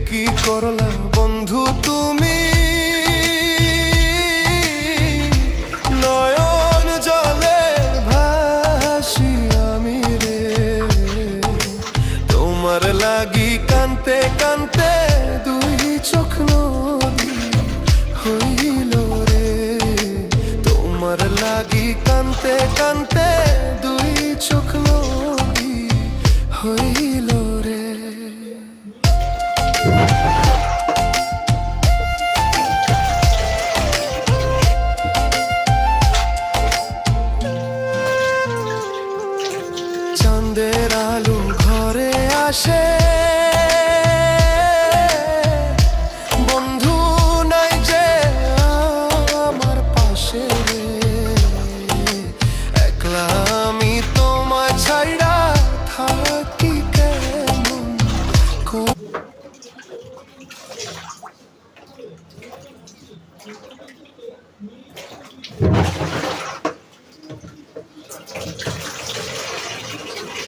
কি করলা বন্ধু তুমি, নয়ন জলে ভাসি আমি রে। তোমার লাগি কানতে কানতে দুই চোখ নদী হইল রে। তোমার লাগি কানতে কানতে দুই চোখ নদী হইল রে। চাঁদের আলো ঘরে আসে, বন্ধু নাই যে আমার পাশে। একলা আমি তোমায় ছাইড়া থাকি কেমন করে।